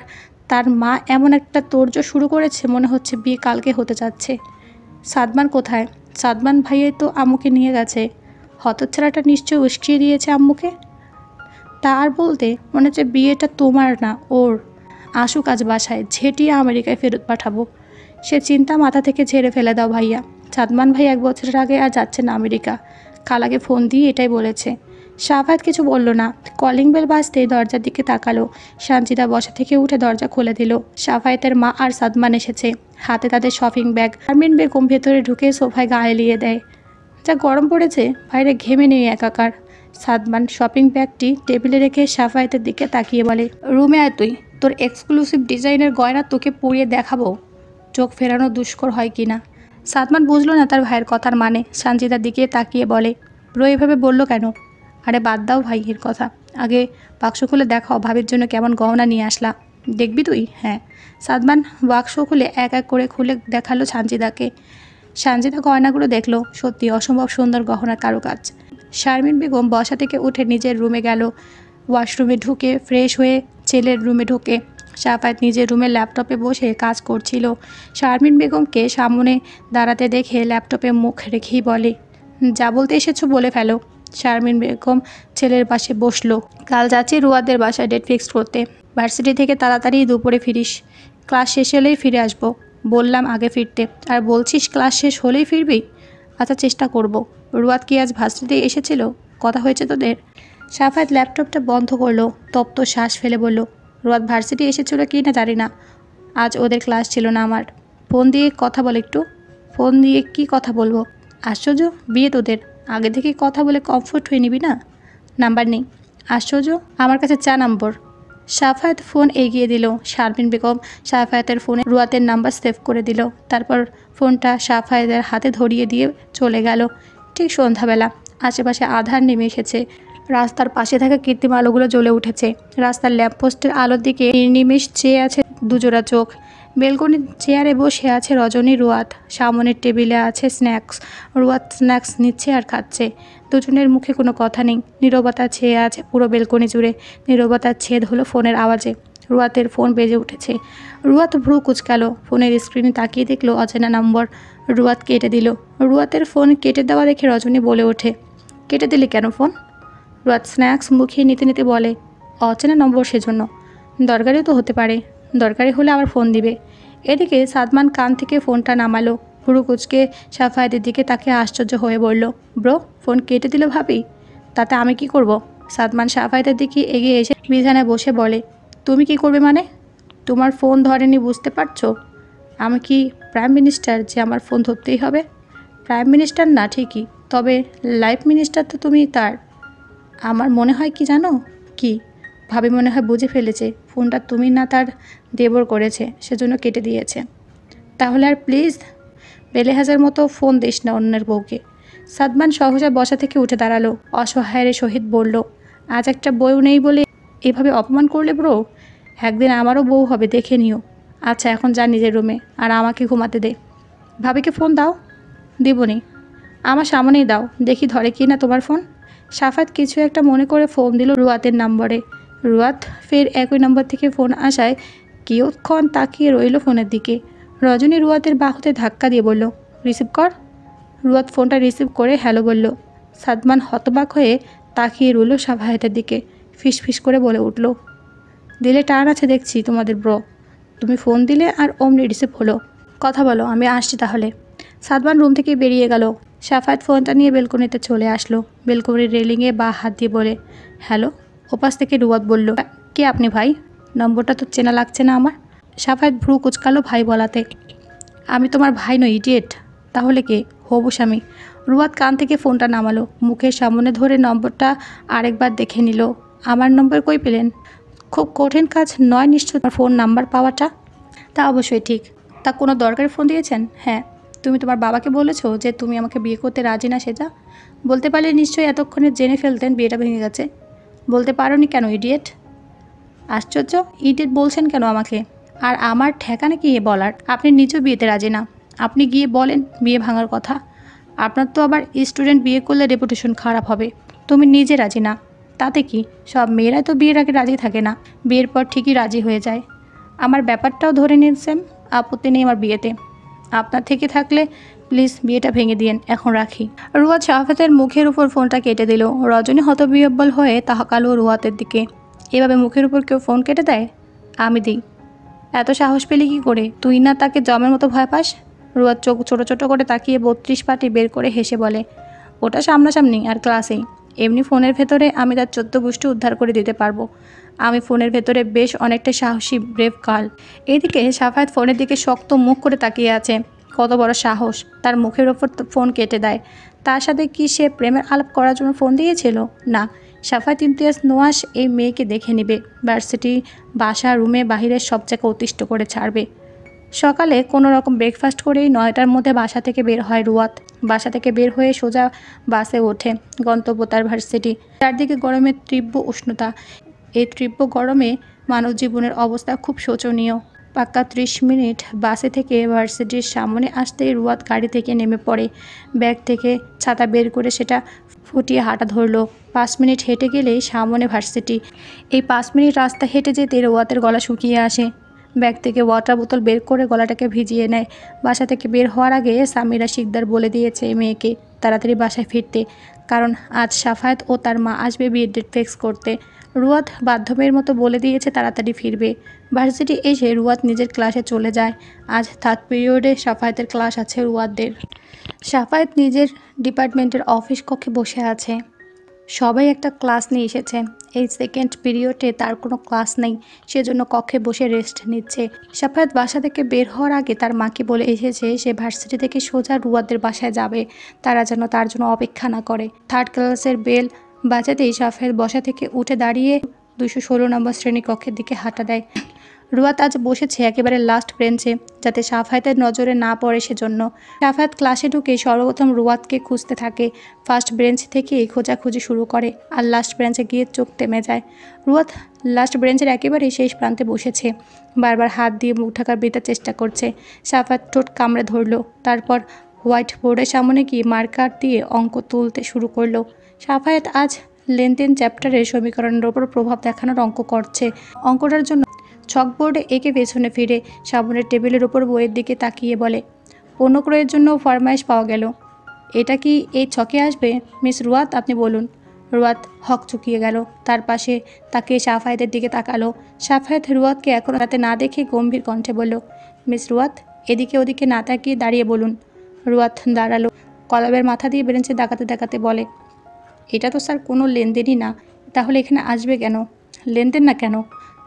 তার মা এমন একটা তোড়জোড় শুরু করেছে, মনে হচ্ছে বিয়ে কালকে হতে যাচ্ছে। সাদমান কোথায়? সাদমান ভাইয়া তো আম্মুকে নিয়ে গেছে। হতচ্ছাড়াটা নিশ্চয়ই উস্কিয়ে দিয়েছে আম্মুকে। তা আর বলতে, মনে হচ্ছে বিয়েটা তোমার না ওর। আসুক আজ বাসায়, ঝেঁটিয়ে আমেরিকায় ফেরত পাঠাবো। সে চিন্তা মাথা থেকে ঝেড়ে ফেলে দাও ভাইয়া। সাদমান ভাই 1 বছরের আগে আর যাচ্ছে না আমেরিকা। খালাকে ফোন দিয়ে এটাই বলেছে। সাফাত কিছু বলল না। কলিং বেল বাজতেই দরজার দিকে তাকালো। সঞ্চিতা বসা থেকে উঠে দরজা খুলে দিল। সাফায়েতের মা আর সাদমান এসেছে, হাতে তাদের শপিং ব্যাগ। শারমিন বেগম ভেতরে ঢুকে সোফায় গা এলিয়ে দেয়। যা গরম পড়েছে, বাইরে ঘেমে নেই একাকার। সাদমান শপিং ব্যাগটি টেবিলে রেখে সাফায়েতের দিকে তাকিয়ে বলে, রুমে আয় তুই, তোর এক্সক্লুসিভ ডিজাইনের গয়না তোকে পরিয়ে দেখাবো, চোখ ফেরানো দুষ্কর হয় কি না। সাদমান বুঝলো না তার ভাইয়ের কথার মানে। সঞ্চিতার দিকে তাকিয়ে বলে, ব্রো এভাবে বললো কেন? আরে বাদ দাও ভাইয়ের কথা, আগে বাক্স খুলে দেখাও ভাবির জন্য কেমন গহনা নিয়ে আসলা। দেখবি তুই? হ্যাঁ। সাদমান বাক্স খুলে এক এক করে খুলে দেখালো সঞ্চিতাকে। সঞ্চিতা গয়নাগুলো দেখলো, সত্যি অসম্ভব সুন্দর গহনার কারুকাজ। শারমিন বেগম বসা থেকে উঠে নিজের রুমে গেল। ওয়াশরুমে ঢুকে ফ্রেশ হয়ে ছেলের রুমে ঢোকে। সাফায়েত নিজের রুমে ল্যাপটপে বসে কাজ করছিল। শারমিন বেগমকে সামনে দাঁড়াতে দেখে ল্যাপটপে মুখ রেখেই বলে, যা বলতে এসেছো বলে ফেলো। শারমিন বেগম ছেলের পাশে বসলো। কাল যাচ্ছি রুয়াদের বাসায় ডেট ফিক্সড করতে। ভার্সিটি থেকে তাড়াতাড়ি দুপুরে ফিরিস। ক্লাস শেষ হলেই ফিরে আসবো। বললাম আগে ফিরতে, আর বলছিস ক্লাস শেষ হলেই ফিরবি? আচ্ছা, চেষ্টা করব। রুয়াদ কি আজ ভার্সিটিতে এসেছিল? কথা হয়েছে তোদের? সাফায়েত ল্যাপটপটা বন্ধ করলো, তপ্ত শ্বাস ফেলে বলল, রুয়াদ ভার্সিটি এসেছিল কি না জানি না, আজ ওদের ক্লাস ছিল না আমার। ফোন দিয়ে কথা বল একটু। ফোন দিয়ে কি কথা বলবো? আশ্চর্য, বিয়ে তোদের, আগে থেকে কথা বলে কমফোর্ট হয়ে নিবি না? নাম্বার নেই? আশ্চর্য, আমার কাছে চা নম্বর। সাফায়েত ফোন এগিয়ে দিল। শারমিন বেগম সাফায়েতের ফোনে রুয়াতের নাম্বার সেভ করে দিল। তারপর ফোনটা সাফায়েতের হাতে ধরিয়ে দিয়ে চলে গেল। ঠিক সন্ধ্যাবেলা, আশেপাশে আধার নেমে এসেছে। রাস্তার পাশে থাকা কৃত্রিম আলোগুলো জ্বলে উঠেছে। রাস্তার ল্যাম্পপোস্টের আলোর দিকে নিমেষ চেয়ে আছে দুজোড়া চোখ। বেলকনির চেয়ারে বসে আছে রজনী, রুয়াত। সামনের টেবিলে আছে স্ন্যাক্স। রুয়াত স্ন্যাক্স নিচ্ছে আর খাচ্ছে। দুজনের মুখে কোনো কথা নেই। নীরবতা ছেয়ে আছে পুরো বেলকনি জুড়ে। নীরবতার ছেদ হলো ফোনের আওয়াজে। রুয়াতের ফোন বেজে উঠেছে। রুয়াত ভ্রু কুচকালো। ফোনের স্ক্রিনে তাকিয়ে দেখলো অচেনা নম্বর। রুয়াত কেটে দিল। রুয়াতের ফোন কেটে দেওয়া দেখে রজনী বলে ওঠে, কেটে দিলি কেন ফোন? রুয়াত স্ন্যাক্স মুখে নিতে নিতে বলে, অচেনা নম্বর, সেজন্য। দরকারিও তো হতে পারে, দরকারি হলে আবার ফোন দিবে। এদিকে সাদমান কান থেকে ফোনটা নামালো। ভ্রু কুচকে সাফায়েতের দিকে তাকে আশ্চর্য হয়ে বলল, ব্রো ফোন কেটে দিল ভাবি? তাতে আমি কি করব? সাদমান সাফায়েতের দিকে এগিয়ে এসে বিছানায় বসে বলে, তুমি কি করবে মানে? তোমার ফোন ধরেনি বুঝতে পারছো? আমি কি প্রাইম মিনিস্টার যে আমার ফোন ধরতেই হবে? প্রাইম মিনিস্টার না ঠিকই, তবে লাইফ মিনিস্টার তো তুমি তার। আমার মনে হয় কি জানো? কি? ভাবি মনে হয় বুঝে ফেলেছে ফোনটা তুমি না তার দেবর করেছে, সেজন্য কেটে দিয়েছে। তাহলে আর প্লিজ বেলেহাজার মতো ফোন দিস না অন্যের বউকে। সাদমান সহজা বসা থেকে উঠে দাঁড়ালো। অসহায়ের সহিত বলল, আজ একটা বউ নেই বলে এভাবে অপমান করলে ব্রো? একদিন আমারও বউ হবে, দেখে নিও। আচ্ছা এখন যা নিজের রুমে, আর আমাকে ঘুমাতে দে। ভাবিকে ফোন দাও। দিবনি, আমার সামনেই দাও, দেখি ধরে কি না তোমার ফোন। সাফাত কিছু একটা মনে করে ফোন দিল রুয়াতের নম্বরে। রুয়াত ফের একই নম্বর থেকে ফোন আসায় কিয়ৎক্ষণ তাকিয়ে রইল ফোনের দিকে। রজনী রুয়াতের বাহুতে ধাক্কা দিয়ে বলল, রিসিভ কর। রুয়াত ফোনটা রিসিভ করে হ্যালো বলল। সাদমান হতবাক হয়ে তাকিয়ে রইল সাফায়েতের দিকে। ফিসফিস করে বলে উঠল, দিলে টান আছে দেখছি তোমাদের ব্রো। তুমি ফোন দিলে আর অমনি রিসিভ হলো। কথা বলো, আমি আসছি তাহলে। সাদমান রুম থেকে বেরিয়ে গেল। সাফায়েত ফোনটা নিয়ে বেলকনিতে চলে আসলো। বেলকনির রেলিংয়ে বা হাত দিয়ে বলে, হ্যালো। ওপাশ থেকে রুয়াত বলল, কে আপনি ভাই? নম্বরটা তো চেনা লাগছে না আমার। সাফায়েত ভ্রু কুচকালো ভাই বলাতে। আমি তোমার ভাই নই, ইডিয়েট। তাহলে কে? হবু স্বামী। রুয়াদ কান থেকে ফোনটা নামালো, মুখের সামনে ধরে নম্বরটা আরেকবার দেখে নিল। আমার নম্বর কই পেলেন? খুব কঠিন কাজ নয় নিশ্চয় তোমার ফোন নাম্বার পাওয়াটা। তা অবশ্যই ঠিক। তা কোনো দরকারে ফোন দিয়েছেন? হ্যাঁ। তুমি তোমার বাবাকে বলেছো যে তুমি আমাকে বিয়ে করতে রাজি না সেটা? বলতে পারলে নিশ্চয়ই এতক্ষণে জেনে ফেলতেন বিয়েটা ভেঙে গেছে। বলতে পারোনি কেন ইডিয়েট? আশ্চর্য, ইডিয়েট বলছেন কেন আমাকে? আর আমার ঠেকানা কি বলার? আপনি নিজেও বিয়েতে রাজি না, আপনি গিয়ে বলেন বিয়ে ভাঙার কথা। আপনার তো আবার স্টুডেন্ট বিয়ে করলে রেপুটেশন খারাপ হবে। তুমি নিজে রাজি না, তাতে কি? সব মেয়েরাই তো বিয়ের আগে রাজি থাকে না, বিয়ের পর ঠিকই রাজি হয়ে যায়। আমার ব্যাপারটাও ধরে নিন স্যাম, আপত্তি নেই আমার বিয়েতে। আপনার থেকে থাকলে প্লিজ বিয়েটা ভেঙে দিয়েন, এখন রাখি। রুয়াদ শাহাফাতের মুখের উপর ফোনটা কেটে দিল। রজনী হতবিহ্বল হয়ে তাকালো রুয়াতের দিকে। এভাবে মুখের উপর কেউ ফোন কেটে দেয়? আমি দিই। এত সাহস পেলি কি করে? তুই না তাকে জমের মতো ভয় পাস? রুয়াদ চোখ ছোট ছোট করে তাকিয়ে 32 পাটি বের করে হেসে বলে, ওটা সামনাসামনি আর ক্লাসেই। এমনি ফোনের ভেতরে আমি তার 14 গোষ্ঠী উদ্ধার করে দিতে পারবো। আমি ফোনের ভেতরে বেশ অনেকটা সাহসী ব্রেভ গার্ল। এদিকে সাফায়াত ফোনের দিকে শক্ত মুখ করে তাকিয়ে আছে। কত বড় সাহস তার মুখের ওপর ফোন কেটে দেয়। তার সাথে কি সে প্রেমের আলাপ করার জন্য ফোন দিয়েছিল? না, সাফায়াত ইমতিয়াজ নোয়াস এই মেয়েকে দেখে নেবে, ভার্সিটি, বাসা, রুমে, বাহিরের সব জায়গায় অতিষ্ঠ করে ছাড়বে। সকালে কোনো রকম ব্রেকফাস্ট করেই 9টার মধ্যে বাসা থেকে বের হয় রুয়াত। বাসা থেকে বের হয়ে সোজা বাসে ওঠে, গন্তব্য তার ভার্সিটি। চারদিকে গরমের তীব্র উষ্ণতা। এই তীব্র গরমে মানব জীবনের অবস্থা খুব শোচনীয়। পাক্কা 30 মিনিট বাসে থেকে ভার্সিটির সামনে আসতেই রুয়াত গাড়ি থেকে নেমে পড়ে। ব্যাগ থেকে ছাতা বের করে সেটা ফুটিয়ে হাঁটা ধরলো। 5 মিনিট হেঁটে গেলেই সামনে ভার্সিটি। এই 5 মিনিট রাস্তা হেঁটে যেতে রুয়াতের গলা শুকিয়ে আসে। ব্যাগ থেকে ওয়াটার বোতল বের করে গলাটাকে ভিজিয়ে নেয়। বাসা থেকে বের হওয়ার আগে সামিরা শিকদার বলে দিয়েছে মেয়েকে তাড়াতাড়ি বাসায় ফিরতে, কারণ আজ সাফায়াত ও তার মা আসবে বিয়ের ডেট ফিক্স করতে। রুয়াত বাধ্যমের মতো বলে দিয়েছে তাড়াতাড়ি ফিরবে। ভার্সিটি এসে রুয়াত নিজের ক্লাসে চলে যায়। আজ 3rd পিরিয়ডে সাফায়াতের ক্লাস আছে রুয়াতদের। সাফায়াত নিজের ডিপার্টমেন্টের অফিস কক্ষে বসে আছে। সবাই একটা ক্লাস নিয়ে এসেছে। এই 2nd পিরিয়ডে তার কোনো ক্লাস নেই, সেজন্য কক্ষে বসে রেস্ট নিচ্ছে। সাফায়াত বাসা থেকে বের হওয়ার আগে তার মাকে বলে এসেছে সে ভার্সিটি থেকে সোজা রুয়াদের বাসায় যাবে, তারা যেন তার জন্য অপেক্ষা না করে। 3rd ক্লাসের বেল বাজাতেই সাফায়াত বসা থেকে উঠে দাঁড়িয়ে 216 নম্বর শ্রেণীকক্ষের দিকে হাঁটা দেয়। রুয়াত আজ বসেছে একেবারে লাস্ট বেঞ্চে, যাতে সাফায়াতের নজরে না পড়ে সেজন্য। সাফায়াত ক্লাসে ঢুকে সর্বপ্রথম রুয়াতকে খুঁজতে থাকে। ফার্স্ট বেঞ্চ থেকেই খোঁজাখুঁজি শুরু করে আর লাস্ট বেঞ্চে গিয়ে চোখ থেমে যায়। রুয়াত লাস্ট বেঞ্চের একেবারেই শেষ প্রান্তে বসেছে, বারবার হাত দিয়ে মুখ ঢাকার বৃথার চেষ্টা করছে। সাফায়াত ঠোঁট কামড়ে ধরলো, তারপর হোয়াইট বোর্ডের সামনে গিয়ে মার্কার দিয়ে অঙ্ক তুলতে শুরু করলো। সাফায়াত আজ লেনদেন চ্যাপ্টারের সমীকরণের ওপর প্রভাব দেখানোর অঙ্ক করছে। অঙ্কটার জন্য ছকবোর্ডে এঁকে পেছনে ফিরে সামনের টেবিলের ওপর বইয়ের দিকে তাকিয়ে বলে, অনুক্রয়ের জন্য ফরমাইশ পাওয়া গেল। এটা কি এই ছকে আসবে? মিস রুয়াত, আপনি বলুন। রুয়াত হক চুকিয়ে গেল, তার পাশে তাকিয়ে সাফায়াতের দিকে তাকালো। সাফায়াত রুয়াতকে এখনও রাতে না দেখে গম্ভীর কণ্ঠে বলল, মিস রুয়াত, এদিকে ওদিকে না তাকিয়ে দাঁড়িয়ে বলুন। রুয়াত দাঁড়ালো, কলমের মাথা দিয়ে বেরেন্সে দেখাতে দেখাতে বলে, এটা তো স্যার কোনো লেনদেনই না, তাহলে এখানে আসবে কেন? লেনদেন না কেন?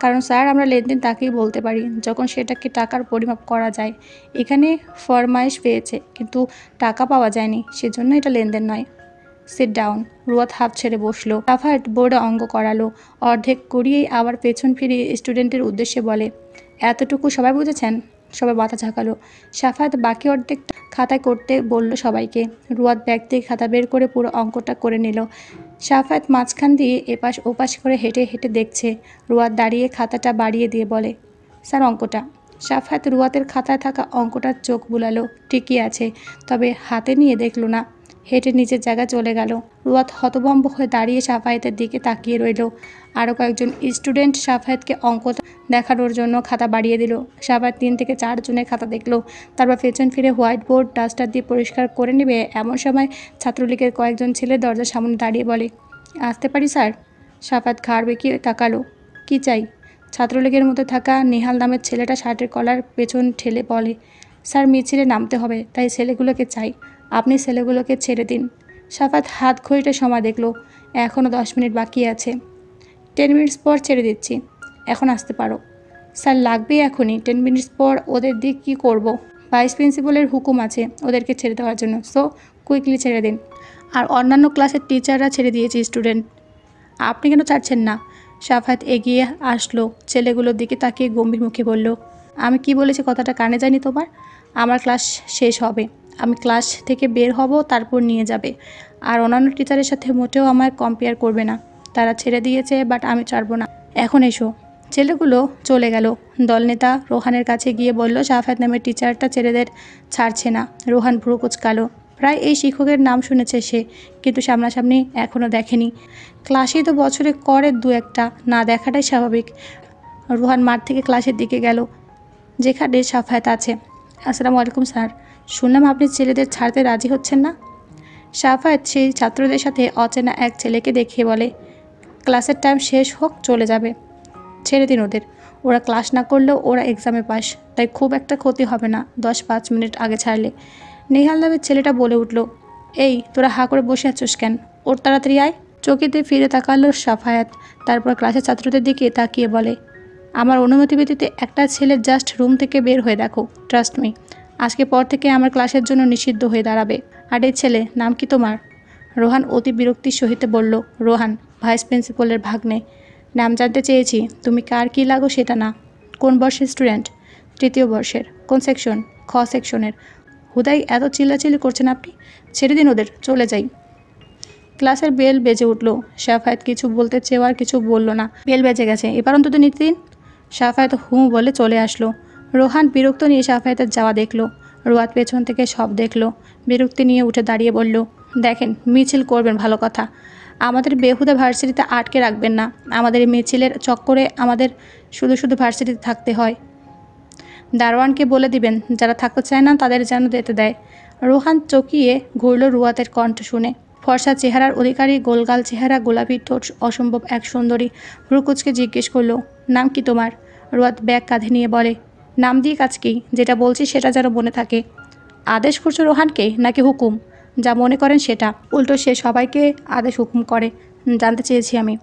কারণ স্যার আমরা লেনদেন তাকেই বলতে পারি যখন সেটাকে টাকার পরিমাপ করা যায়। এখানে ফরমাইশ পেয়েছে কিন্তু টাকা পাওয়া যায়নি, সেজন্য এটা লেনদেন নয়। Sit down. রুয়াত হাফ ছেড়ে বসলো। সাফায়াত বোর্ডে অঙ্ক করালো, অর্ধেক করিয়েই আবার পেছন ফিরিয়ে স্টুডেন্টের উদ্দেশ্যে বলে, এতটুকু সবাই বুঝেছেন? সবাই মাথা ঝাঁকালো। সাফায়াত বাকি অর্ধেকটা খাতায় করতে বলল সবাইকে। রুয়াত ব্যাগ থেকে খাতা বের করে পুরো অঙ্কটা করে নিল। সাফায়াত মাঝখান দিয়ে এপাশ ওপাশ করে হেঁটে হেঁটে দেখছে। রুয়াত দাঁড়িয়ে খাতাটা বাড়িয়ে দিয়ে বলে, স্যার অঙ্কটা। সাফায়াত রুয়াতের খাতায় থাকা অঙ্কটার চোখ বুলালো, ঠিকই আছে, তবে হাতে নিয়ে দেখল না। হেঁটে নিচের জায়গায় চলে গেল। রুয়াত হতভম্ব হয়ে দাঁড়িয়ে সাফায়াতের দিকে তাকিয়ে রইল। আরও কয়েকজন স্টুডেন্ট সাফায়াতকে অঙ্কটা দেখানোর জন্য খাতা বাড়িয়ে দিল। সাফায়াত 3 থেকে 4 জনের খাতা দেখলো, তারপর পেছন ফিরে হোয়াইট বোর্ড ডাস্টার দিয়ে পরিষ্কার করে নেবে এমন সময় ছাত্রলীগের কয়েকজন ছেলে দরজার সামনে দাঁড়িয়ে বলে, আসতে পারি স্যার? সাফায়াত ঘাড় বেঁকিয়ে তাকালো, কি চাই? ছাত্রলীগের মধ্যে থাকা নেহাল নামের ছেলেটা শার্টের কলার পেছন ঠেলে বলে, স্যার মিছিলে নামতে হবে, তাই ছেলেগুলোকে চাই, আপনি ছেলেগুলোকে ছেড়ে দিন। সাফায়াত হাত ঘড়িতে সময় দেখলো, এখনও 10 মিনিট বাকি আছে। 10 মিনিটস পর ছেড়ে দিচ্ছি, এখন আসতে পারো। স্যার লাগবেই এখনই, 10 মিনিটস পর ওদের দিক কী করব? ভাইস প্রিন্সিপালের হুকুম আছে ওদেরকে ছেড়ে দেওয়ার জন্য, সো কুইকলি ছেড়ে দিন। আর অন্যান্য ক্লাসের টিচাররা ছেড়ে দিয়েছে স্টুডেন্ট, আপনি কেন ছাড়ছেন না? সাফায়াত এগিয়ে আসলো, ছেলেগুলোর দিকে তাকিয়ে গম্ভীর মুখে বলল, আমি কি বলেছি কথাটা কানে যায়নি তোমার? আমার ক্লাস শেষ হবে, আমি ক্লাস থেকে বের হব, তারপর নিয়ে যাবে। আর অন্যান্য টিচারের সাথে মোটেও আমায় কম্পেয়ার করবে না। তারা ছেড়ে দিয়েছে, বাট আমি ছাড়বো না। এখন এসো। ছেলেগুলো চলে গেল। দলনেতা রোহানের কাছে গিয়ে বলল, সাফায়াত নামের টিচারটা ছেলেদের ছাড়ছে না। রোহান ভ্রু কুঁচকালো। প্রায় এই শিক্ষকের নাম শুনেছে সে, কিন্তু সামনাসামনি এখনও দেখেনি। ক্লাসেই তো বছরে করে দু একটা, না দেখাটাই স্বাভাবিক। রোহান মাঠ থেকে ক্লাসের দিকে গেল, যেখানে সাফায়াত আছে। আসসালামু আলাইকুম স্যার, শুনলাম আপনি ছেলেদের ছাড়তে রাজি হচ্ছেন না। সাফায়াত সেই ছাত্রদের সাথে অচেনা এক ছেলেকে দেখিয়ে বলে, ক্লাসের টাইম শেষ হোক, চলে যাবে। ছেড়ে দিন ওদের, ওরা ক্লাস না করলেও ওরা এক্সামে পাস, তাই খুব একটা ক্ষতি হবে না 10-5 মিনিট আগে ছাড়লে। নেহাল নামের ছেলেটা বলে উঠল, এই তোরা হা করে বসে আছিস কেন? ওর তাড়াতাড়ি আয়। চকিতে ফিরে তাকালো সাফায়াত, তারপর ক্লাসের ছাত্রদের দিকে তাকিয়ে বলে, আমার অনুমতি ব্যতীত একটা ছেলে জাস্ট রুম থেকে বের হয়ে দেখো, ট্রাস্ট মি, আজকে পর থেকে আমার ক্লাসের জন্য নিষিদ্ধ হয়ে দাঁড়াবে। আর এই ছেলে, নাম কি তোমার? রোহান অতি বিরক্তির সহিত বলল, রোহান, ভাইস প্রিন্সিপালের ভাগ্নে। নাম জানতে চেয়েছি, তুমি কার কী লাগো সেটা না। কোন বর্ষের স্টুডেন্ট? 3য় বর্ষের। কোন সেকশন? খ সেকশনের। হুদাই এত চিল্লাচিল্লি করছেন আপনি, ছেড়ে দিন ওদের, চলে যাই। ক্লাসের বেল বেজে উঠল। সাফায়াত কিছু বলতে চেয়েও আর কিছু বলল না। বেল বেজে গেছে, এবার অন্তত নিতে দিন। সাফায়াত হুঁ বলে চলে আসলো। রোহান বিরক্ত নিয়ে সাফায়াতের যাওয়া দেখলো। রুয়াত পেছন থেকে সব দেখলো। বিরক্তি নিয়ে উঠে দাঁড়িয়ে বলল, দেখেন, মিছিল করবেন ভালো কথা, আমাদের বেহুদা ভার্সিটিতে আটকে রাখবেন না। আমাদের এই মিছিলের চক্করে আমাদের শুধু শুধু ভার্সিটিতে থাকতে হয়। দারোয়ানকে বলে দিবেন, যারা থাকতে চায় না তাদের যেন যেতে দেয়। রোহান চকিয়ে ঘুরল রুয়াতের কণ্ঠ শুনে। ফর্সা চেহারার অধিকারী, গোলগাল চেহারা, গোলাপি ঠোঁট, অসম্ভব এক সুন্দরী। ভ্রুকুচকে জিজ্ঞেস করলো, নাম কি তোমার? রুয়াত ব্যাগ কাঁধে নিয়ে বলে, নাম দিয়ে কাজ কি? যেটা বলছি সেটা যেন মনে থাকে। আদেশ করছো রোহানকে নাকি হুকুম? যা মনে করেন সেটা। উল্টো সে সবাইকে আদেশ হুকুম করে, জানতে চেয়েছি আমি।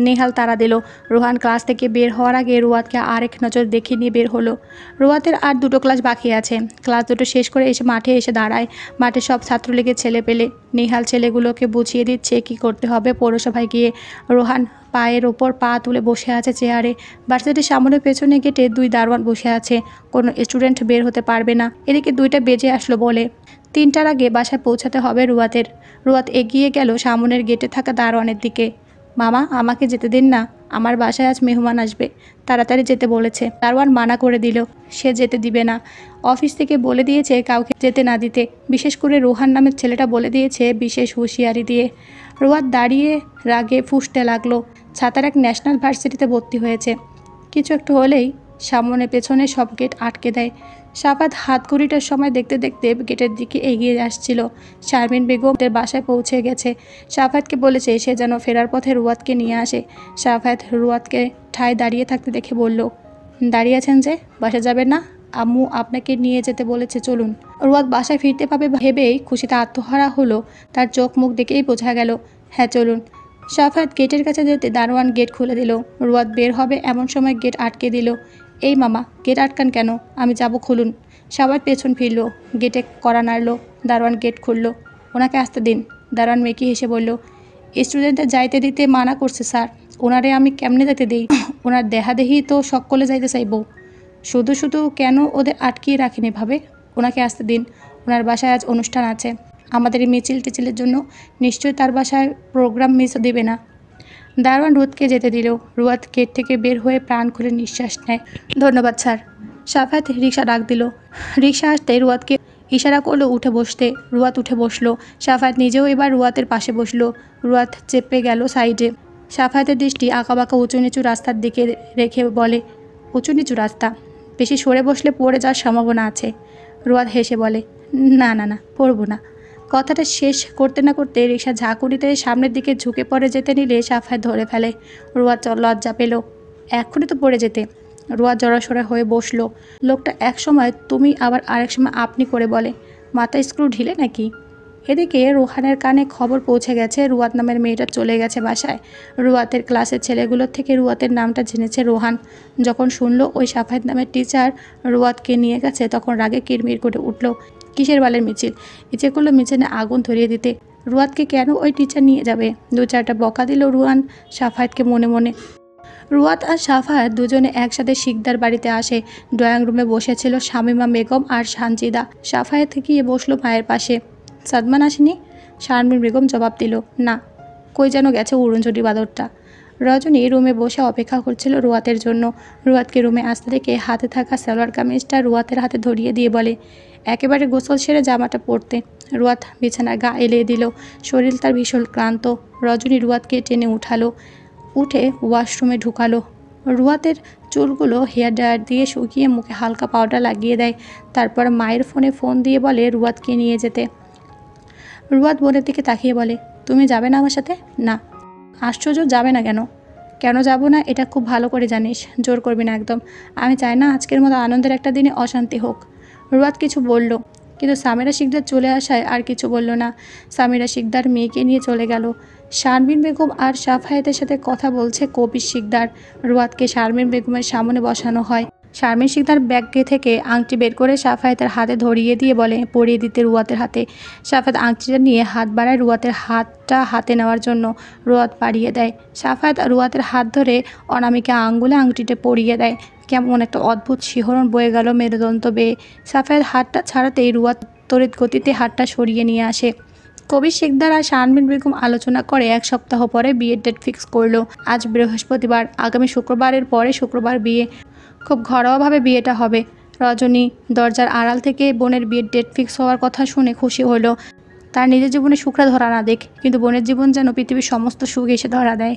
নেহাল তাড়া দিল। রোহান ক্লাস থেকে বের হওয়ার আগে রুয়াতকে আরেক নজর দেখে নিয়ে বের হলো। রুয়াতের আর 2টো ক্লাস বাকি আছে। ক্লাস 2টো শেষ করে এসে মাঠে এসে দাঁড়ায়। মাঠে সব ছাত্রলীগের ছেলে পেলে। নেহাল ছেলেগুলোকে বুঝিয়ে দিচ্ছে কি করতে হবে পৌরসভায় গিয়ে। রোহান পায়ের ওপর পা তুলে বসে আছে চেয়ারে। ভার্সিটির সামনে পেছনে গেটে 2 দারোয়ান বসে আছে। কোনো স্টুডেন্ট বের হতে পারবে না। এদিকে 2টা বেজে আসলো বলে 3টার আগে বাসায় পৌঁছাতে হবে রুয়াতের। রুয়াত এগিয়ে গেল সামনের গেটে থাকা দারোয়ানের দিকে। মামা, আমাকে যেতে দিন না, আমার বাসায় আজ মেহমান আসবে, তাড়াতাড়ি যেতে বলেছে। দারোয়ান মানা করে দিল, সে যেতে দিবে না। অফিস থেকে বলে দিয়েছে কাউকে যেতে না দিতে। বিশেষ করে রোহান নামের ছেলেটা বলে দিয়েছে বিশেষ হুঁশিয়ারি দিয়ে। রুয়াত দাঁড়িয়ে রাগে ফুঁসতে লাগলো। ছাতার এক ন্যাশনাল ভার্সিটিতে ভর্তি হয়েছে, কিছু একটা হলেই সামনে পেছনে সব গেট আটকে দেয়। সাফাত হাত ঘড়িটার সময় দেখতে দেখতে গেটের দিকে এগিয়ে আসছিল। শারমিন বেগমদের বাসায় পৌঁছে গেছে। সাফাতকে বলেছে সে যেন ফেরার পথে রুয়াতকে নিয়ে আসে। সাফাত রুয়াতকে ঠায় দাঁড়িয়ে থাকতে দেখে বলল, দাঁড়িয়ে আছেন যে, বাসা যাবেন না? আম্মু আপনাকে নিয়ে যেতে বলেছে, চলুন। রুয়াত বাসায় ফিরতে পাবে ভেবেই খুশিতে আত্মহারা হলো। তার চোখ মুখ দেখেই বোঝা গেল, হ্যাঁ চলুন। সাফাত গেটের কাছে যেতে দারোয়ান গেট খুলে দিল। রুয়াত বের হবে এমন সময় গেট আটকে দিল। এই মামা, গেট আটকান কেন? আমি যাব, খুলুন। সবার পেছন ফিরল, গেটে কড়া নাড়ল। দারোয়ান গেট খুলল। ওনাকে আসতে দিন। দারোয়ান মেকি হেসে বলল, স্টুডেন্টদের যাইতে দিতে মানা করছে স্যার, ওনারে আমি কেমনে যেতে দিই? ওনার দেহাদেহি তো সকলে যাইতে চাইব, শুধু শুধু কেন ওদের আটকিয়ে রাখেনি ভাবে? ওনাকে আসতে দিন, ওনার বাসায় আজ অনুষ্ঠান আছে। আমাদের এই মিছিল টিচিলের জন্য নিশ্চয়ই তার বাসায় প্রোগ্রাম মিস দেবে না। দারোয়ান রুয়াতকে যেতে দিল। রুয়াত গেট থেকে বের হয়ে প্রাণ খুলে নিঃশ্বাস নেয়। ধন্যবাদ স্যার। সাফায়াত রিক্সা ডাক দিল। রিক্সা আসতে রুয়াতকে ইশারা করলো উঠে বসতে। রুয়াত উঠে বসলো। সাফায়াত নিজেও এবার রুয়াতের পাশে বসলো। রুয়াত চেপে গেল সাইডে। সাফায়াতের দৃষ্টি আঁকাবাঁকা উঁচু নিচু রাস্তার দিকে রেখে বলে, উঁচু নিচু রাস্তা, বেশি সরে বসলে পড়ে যাওয়ার সম্ভাবনা আছে। রুয়াত হেসে বলে, না না না, পড়ব না। কথাটা শেষ করতে না করতে রিক্সা ঝাঁকুনিতে সামনের দিকে ঝুঁকে পড়ে যেতে নিলে সাফায়াত ধরে ফেলে। রুয়াত লজ্জা পেল, এক্ষুনি তো পড়ে যেতে। রুয়াত জড়াসড়া হয়ে বসলো। লোকটা এক সময় তুমি আবার আরেক সময় আপনি করে বলে, মাথা স্ক্রু ঢিলে নাকি? এদিকে রোহানের কানে খবর পৌঁছে গেছে রুয়াত নামের মেয়েটা চলে গেছে বাসায়। রুয়াতের ক্লাসের ছেলেগুলোর থেকে রুয়াতের নামটা জেনেছে রোহান। যখন শুনলো ওই সাফায়াত নামের টিচার রুয়াতকে নিয়ে গেছে, তখন রাগে কিরমির করে উঠল। কিসের বালের মিছিল? ইচ্ছে করলো মিছিলে আগুন ধরিয়ে দিতে। রুয়াদকে কেন ওই টিচার নিয়ে যাবে? 2-4টা বকা দিল রুয়ান সাফায়েতকে মনে মনে। রুয়াদ আর সাফায়েত দুজনে একসাথে শিকদার বাড়িতে আসে। ড্রয়িং রুমে বসেছিল শামীমা বেগম আর সানজিদা। সাফায়েত গিয়ে বসলো মায়ের পাশে। সাদমান আসেনি? শারমিন বেগম জবাব দিল, না, কই যেন গেছে উড়নচটি বাদরটা। রজনী রুমে বসে অপেক্ষা করছিল রুয়াতের জন্য। রুয়াতকে রুমে আসতে দেখে হাতে থাকা সালোয়ার কামিজটা রুয়াতের হাতে ধরিয়ে দিয়ে বলে, একেবারে গোসল সেরে জামাটা পরতে। রুয়াত বিছানায় গা এলিয়ে দিল। শরীর তার ভীষণ ক্লান্ত। রজনী রুয়াতকে টেনে উঠালো, উঠে ওয়াশরুমে ঢুকালো। রুয়াতের চুলগুলো হেয়ার ড্রায়ার দিয়ে শুকিয়ে মুখে হালকা পাউডার লাগিয়ে দেয়। তারপর মায়ের ফোন দিয়ে বলে রুয়াতকে নিয়ে যেতে। রুয়াত বোনের দিকে তাকিয়ে বলে, তুমি যাবে না আমার সাথে? না। আশ্চর্য, যাবে না কেন? কেন যাব না এটা খুব ভালো করে জানিস। জোর করবি না একদম। আমি চাই না আজকের মতো আনন্দের একটা দিনে অশান্তি হোক। রুয়াত কিছু বলল, কিন্তু সামিরা শিকদার চলে আসায় আর কিছু বলল না। সামিরা শিকদার মেয়েকে নিয়ে চলে গেল। শারমিন বেগম আর সাফায়েতের সাথে কথা বলছে কবির শিকদার। রুয়াতকে শারমিন বেগমের সামনে বসানো হয়। শারমিন শিকদার ব্যাগে থেকে আংটি বের করে সাফায়েতের হাতে ধরিয়ে দিয়ে বলে পরিয়ে দিতে রুয়াতের হাতে। সাফায়েত আংটিটা নিয়ে হাত বাড়ায় রুয়াতের হাতটা হাতে নেওয়ার জন্য। রুয়াত বাড়িয়ে দেয়। সাফায়েত রুয়াতের হাত ধরে অনামিকা আঙ্গুলে আংটিটা পরিয়ে দেয়। কেমন একটা অদ্ভুত শিহরণ বয়ে গেল মেরুদণ্ড বেয়ে। সাফায়েত হাতটা ছাড়াতেই রুয়াত তড়িৎ গতিতে হাতটা সরিয়ে নিয়ে আসে। কবির শিকদার আর শারমিন বেগম আলোচনা করে 1 সপ্তাহ পরে বিয়ের ডেট ফিক্স করলো। আজ বৃহস্পতিবার, আগামী শুক্রবারের পরে শুক্রবার বিয়ে। খুব ঘরোয়াভাবে বিয়েটা হবে। রজনী দরজার আড়াল থেকে বোনের বিয়ের ডেট ফিক্স হওয়ার কথা শুনে খুশি হলো। তার নিজের জীবনে সুখরা ধরা না দেখ, কিন্তু বোনের জীবন যেন পৃথিবীর সমস্ত সুখ এসে ধরা দেয়।